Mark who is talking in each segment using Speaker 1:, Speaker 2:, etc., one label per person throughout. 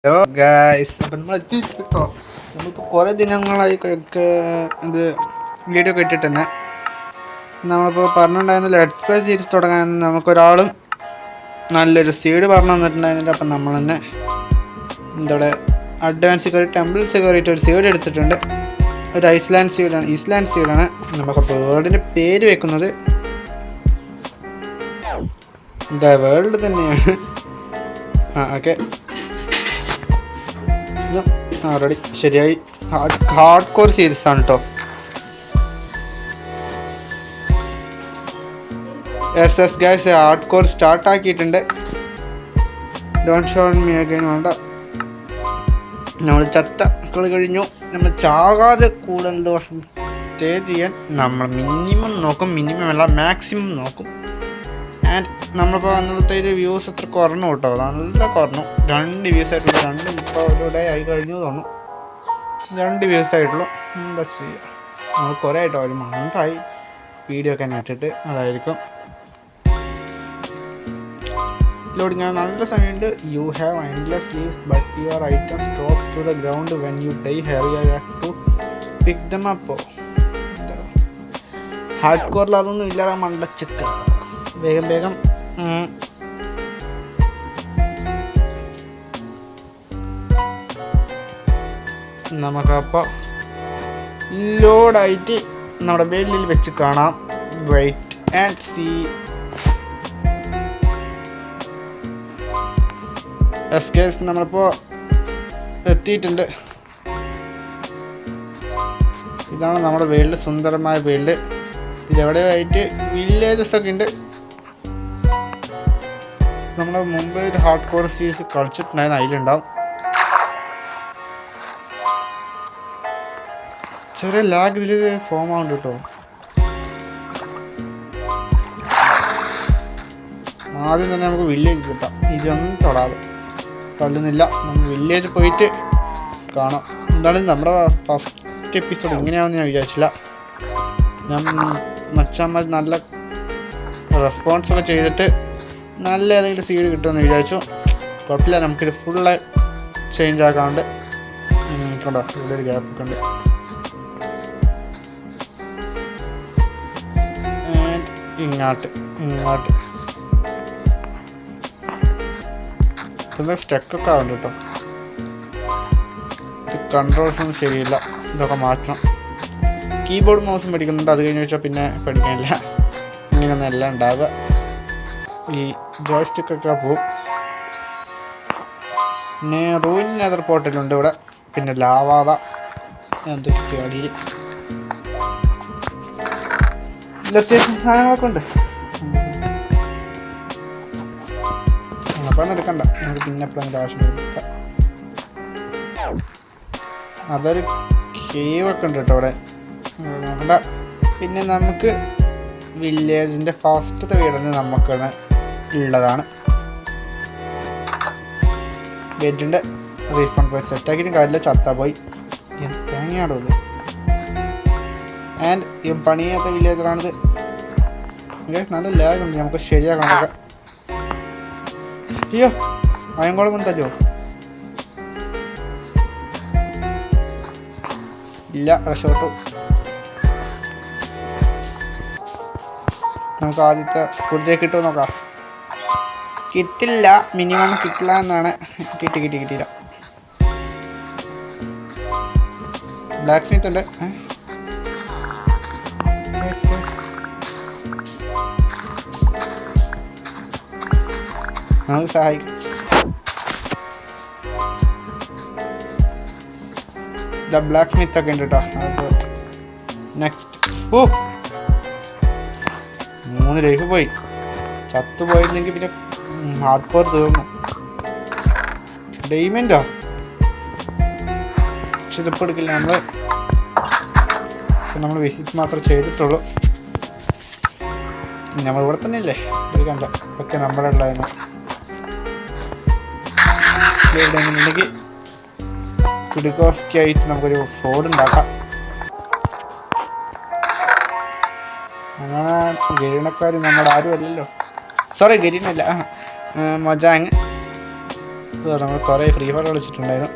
Speaker 1: Hello guys, അപ്പം നമ്മൾ എത്തിയിട്ടോ. നമ്മളിപ്പോൾ കുറേ ദിനങ്ങളായി ഇത് വീഡിയോ ഒക്കെ ഇട്ടിട്ട് തന്നെ നമ്മളിപ്പോൾ പറഞ്ഞിട്ടുണ്ടായിരുന്ന ലെറ്റ്സ് പ്ലേ സീരീസ് തുടങ്ങാൻ നമുക്കൊരാളും നല്ലൊരു സീഡ് പറഞ്ഞു തന്നിട്ടുണ്ടായിരുന്നില്ല. അപ്പം നമ്മൾ തന്നെ എന്താ അഡ്വാൻസ് കയറി ടെമ്പിൾസ് കയറിയിട്ട് ഒരു സീഡ് എടുത്തിട്ടുണ്ട്. ഒരു ഈസ്ലാൻഡ് സീഡാണ്. നമുക്ക് വേൾഡിൻ്റെ പേര് വെക്കുന്നത് എന്താ വേൾഡ് തന്നെയാണ്. ഓക്കെ, റെഡി, ശരിയായി. ഹാർഡ് കോർ സീരീസ് ആണ് കേട്ടോ. ഗൈസ്, ഹാർഡ് കോർ സ്റ്റാർട്ട് ആക്കിയിട്ടുണ്ട്. ഡോണ്ട് ഷോ മീ അഗൈൻ വേണ്ട. നമ്മൾ ചത്ത കളി കഴിഞ്ഞു. നമ്മൾ ചാകാതെ കൂടുതൽ ദിവസം സ്റ്റേ ചെയ്യാൻ നമ്മൾ മിനിമം നോക്കും. മിനിമം അല്ല, മാക്സിമം നോക്കും. ആൻഡ് നമ്മളിപ്പോൾ അന്നത്തെ ഇത് വ്യൂസ് എത്ര കുറഞ്ഞു കേട്ടോ, നല്ല കുറഞ്ഞു. 2 വ്യൂസ് ആയിട്ടുള്ളൂ. 2 ഡേ ആയി കഴിഞ്ഞു തോന്നുന്നു. 2 വ്യൂസ് ആയിട്ടുള്ളൂ. എന്താ ചെയ്യുക, നമ്മൾ കുറേ ആയിട്ടോ, ഒരു മന്തായി വീഡിയോ ഒക്കെ ഇട്ടിട്ട്. അതായിരിക്കും ലോഡിങ് ആണ്. നല്ല സമയമുണ്ട്. You have endless lives but your items drops to the ground when you die. Hurry you have to pick them up. Hard കോറിൽ അതൊന്നും ഇല്ലാതെ മണ്ടച്ചക്ക. വേഗം നമുക്കപ്പോൾ ലോഡായിട്ട് നമ്മുടെ ബെല്ലിൽ വെച്ച് കാണാം. Wait and see. എസ്കേസ് നമ്മളിപ്പോൾ എത്തിയിട്ടുണ്ട്. ഇതാണ് നമ്മുടെ വേൾഡ്, സുന്ദരമായ വേൾഡ്. ഇതെവിടെയായിട്ട് വില്ലേജസ് ഒക്കെ ഉണ്ട്. നമ്മുടെ മുമ്പ് ഒരു ഹാർഡ് കോർ സീരീസ് കളിച്ചിട്ടുണ്ടായിരുന്നു, അതിലുണ്ടാവും. ചെറിയ ലാഗ് ഇതിൽ ഫോം ആവുന്നുണ്ട് കേട്ടോ. ആദ്യം തന്നെ നമുക്ക് വില്ലേജ് കിട്ടാം. ഇതൊന്നും തൊടാതെ തല്ലുന്നില്ല. നമുക്ക് വില്ലേജ് പോയിട്ട് കാണാം. എന്താണ് നമ്മുടെ ഫസ്റ്റ് എപ്പിസോഡ് ഇങ്ങനെയാണെന്ന് ഞാൻ വിചാരിച്ചില്ല. ഞാൻ മച്ചാന്മാർ നല്ല റെസ്പോൺസൊക്കെ ചെയ്തിട്ട് നല്ല ഏതെങ്കിലും സീഡ് കിട്ടുമെന്ന് വിചാരിച്ചു. കുഴപ്പമില്ല, നമുക്കിത് ഫുള്ള് ചേഞ്ച് ആക്കാണ്ട്. കണ്ടോ, ഇവിടെ ഒരു ഗ്യാപ്പൊക്കെ ഉണ്ട്. ഇങ്ങോട്ട് ഇതൊക്കെ സ്റ്റക്കൊക്കെ ആവുന്നുണ്ട് കേട്ടോ. ഇത് കൺട്രോൾസ് ഒന്നും ശരിയില്ല. ഇതൊക്കെ മാറ്റണം. കീബോർഡ് മൗസും പഠിക്കുന്നുണ്ട്. അത് കഴിഞ്ഞ് വെച്ചാൽ പിന്നെ പഠിക്കാനില്ല. ഇങ്ങനെയൊന്നും എല്ലാം ഉണ്ടാവുക. ഈ ജോയ്സ്റ്റിക്കൊക്കെ പോവും. പിന്നെ റൂയിൻ നെതർ പോർട്ടലുണ്ട് ഇവിടെ. പിന്നെ ലാവാവ എന്തൊക്കെ അടിയിൽ അത്യാവശ്യം സാധനങ്ങളൊക്കെ ഉണ്ട്. അപ്പം എടുക്കണ്ട, നമുക്ക് പിന്നെ എപ്പോഴും ആവശ്യം എടുക്കാം. അതൊരു കേവൊക്കെ ഉണ്ട് കേട്ടോ ഇവിടെ. നോക്കണ്ട. പിന്നെ നമുക്ക് വില്ലേജിൻ്റെ ഫസ്റ്റത്തെ വീടിന് നമുക്കാണ് ഉള്ളതാണ്. ബെഡിൻ്റെ റീസ്പോൺ പോയി സെറ്റാക്കിയിട്ട് കാര്യമില്ല, ചത്താ പോയി. തേങ്ങയാടോ ഇത്. ആൻഡ് ഈ പണിയാത്ത വില്ലേജറാണിത്. നല്ല ലാഗുണ്ട്, നമുക്ക് ശരിയാക്കാൻ. അയ്യോ, അയങ്കോളം കൊണ്ടല്ലോ. ഇല്ല, റഷോട്ടു. നമുക്ക് ആദ്യത്തെ കുതിരയെ കിട്ടുമോ നോക്കാം. കിട്ടില്ല, മിനിമം കിട്ടില്ല എന്നാണ്. കിട്ടിയില്ല. ബ്ലാക്ക് സ്മിത്ത് ഉണ്ട്. നമുക്ക് സഹായിക്കും. ബ്ലാക്ക് സ്മിത്ത് ഒക്കെ ഉണ്ട് കേട്ടോ. നെക്സ്റ്റ്. ഓ, 3 ലൈഫ് പോയി. ചത്തുപോയിരുന്നെങ്കിൽ പിന്നെ ഹാർഡ് കോർ തീർന്നു. ഡയമണ്ടോ? പക്ഷെ ഇതിപ്പോൾ എടുക്കില്ല. നമ്മൾ വിസിറ്റ് മാത്രമേ ചെയ്തിട്ടുള്ളൂ. നമ്മളിവിടെ തന്നെ അല്ലേ, എടുക്കണ്ട. ഒക്കെ നമ്മുടെ ഉള്ളതായിരുന്നു. എവിടെയെന്നുണ്ടെങ്കിൽ കുടുക്കോസ്ക്കായിട്ട് നമുക്കൊരു ഫോർഡ് ഉണ്ടാക്കാം. അങ്ങനെ ഗരീണക്കാർ നമ്മുടെ ആരും അല്ലല്ലോ. Sorry, ഗരീനല്ല, Mojang. നമ്മൾ കുറേ ഫ്രീ ഫയർ കളിച്ചിട്ടുണ്ടായിരുന്നു.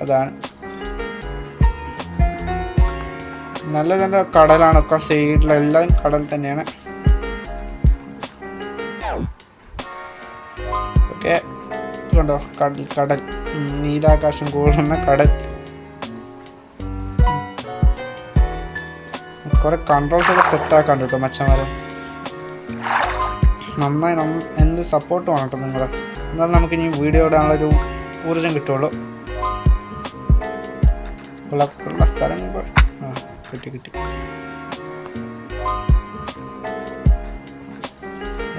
Speaker 1: അതാണ് നല്ല നല്ല കടലാണൊക്കെ, സൈഡിലെല്ലാം കടൽ തന്നെയാണ്. ഓക്കെ, കണ്ടോ കടൽ കടൽ നീലാകാശം കൂടുന്ന കടൽ. കുറെ കൺട്രോൾസ് ഒക്കെ സെറ്റാക്കാൻ കേട്ടോ മച്ചന്മാരെ. നന്നായി എന്ത് സപ്പോർട്ട് വേണം കേട്ടോ നിങ്ങൾ, എന്നാലും നമുക്ക് ഇനി വീഡിയോ ഇടാനുള്ളൊരു ഊർജം കിട്ടുള്ളൂ. ഉള്ള സ്ഥലം കിട്ടി.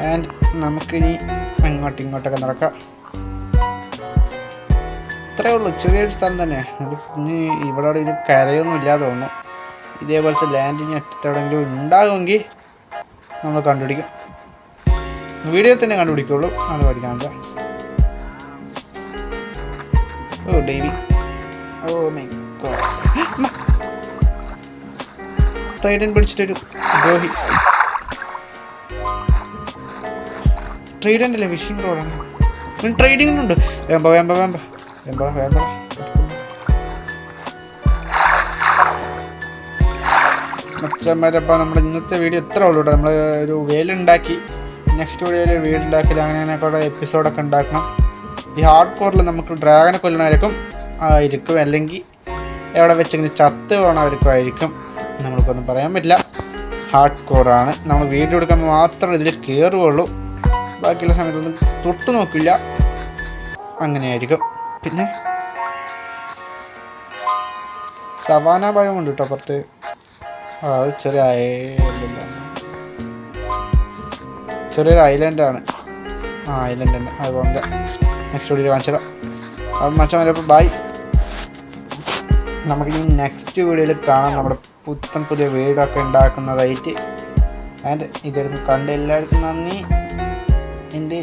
Speaker 1: ആൻഡ് നമുക്കിനി ഇങ്ങോട്ടൊക്കെ നടക്കാം. ഇത്രയേ ഉള്ളൂ, ചെറിയൊരു സ്ഥലം തന്നെ. അത് ഇനി ഇവിടെ ഒരു കരയൊന്നും ഇല്ലാതെ തോന്നുന്നു. ഇതേപോലത്തെ ലാൻഡിങ് എവിടെയെങ്കിലും ഉണ്ടാകുമെങ്കിൽ നമ്മൾ കണ്ടുപിടിക്കും. വീഡിയോ തന്നെ കണ്ടുപിടിക്കുള്ളൂ, അത് പഠിക്കാനില്ല. Oh Davy, oh my God, trident പിടിച്ചിട്ടൊരു ദ്രോഹി. ട്രൈഡൻ്റ് അല്ലേ, ഫിഷിംഗ് റോഡാണ്. ട്രേഡിങ്ങുണ്ട്. വേമ്പ മച്ചന്മാരപ്പോൾ നമ്മുടെ ഇന്നത്തെ വീഡിയോ എത്ര ഉള്ളൂ കേട്ടോ. നമ്മൾ ഒരു വേലുണ്ടാക്കി, നെക്സ്റ്റ് വീഡിയോയിൽ വീടുണ്ടാക്കൽ അങ്ങനെ കുറേ എപ്പിസോഡൊക്കെ ഉണ്ടാക്കണം. ഈ ഹാർഡ് കോറിൽ നമുക്ക് ഡ്രാഗനെ കൊല്ലണമായിരിക്കും അല്ലെങ്കിൽ എവിടെ വെച്ചെങ്കിലും ചത്ത് പോകണമായിരിക്കും ആയിരിക്കും. നമ്മൾക്കൊന്നും പറയാൻ പറ്റില്ല. ഹാർഡ് കോറാണ്. നമ്മൾ വീഡിയോ എടുക്കുമ്പോൾ മാത്രം ഇതിൽ കയറുകയുള്ളൂ, ബാക്കിയുള്ള സമയത്തൊന്നും തൊട്ട് നോക്കില്ല. അങ്ങനെയായിരിക്കും. പിന്നെ സവാന ഭയം ഉണ്ട് കേട്ടോ പുറത്ത്. അത് ചെറിയൊരു ഐലൻഡാണ്. ഐലൻഡ് തന്നെ, അതുകൊണ്ട് നെക്സ്റ്റ് വീഡിയോ കാണിച്ചു തരാം. അത് മച്ചന്മാരപ്പോൾ ബൈ. നമുക്കിനി നെക്സ്റ്റ് വീഡിയോയിൽ കാണാം നമ്മുടെ പുതിയ വീടൊക്കെ ഉണ്ടാക്കുന്നതായിട്ട്. ആൻഡ് ഇതൊരു കണ്ട് എല്ലാവർക്കും നന്ദി, എൻ്റെ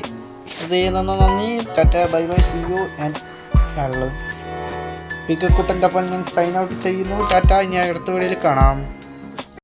Speaker 1: ഹൃദയം നന്ദി. Tata, bye bye, see you. And ഉള്ളത് പിക്കക്കുട്ടൻ്റെ ഒപ്പം ഞാൻ സൈൻ ഔട്ട് ചെയ്യുന്നു. ടാറ്റ, ഇനി അടുത്ത വീഡിയോയിൽ കാണാം.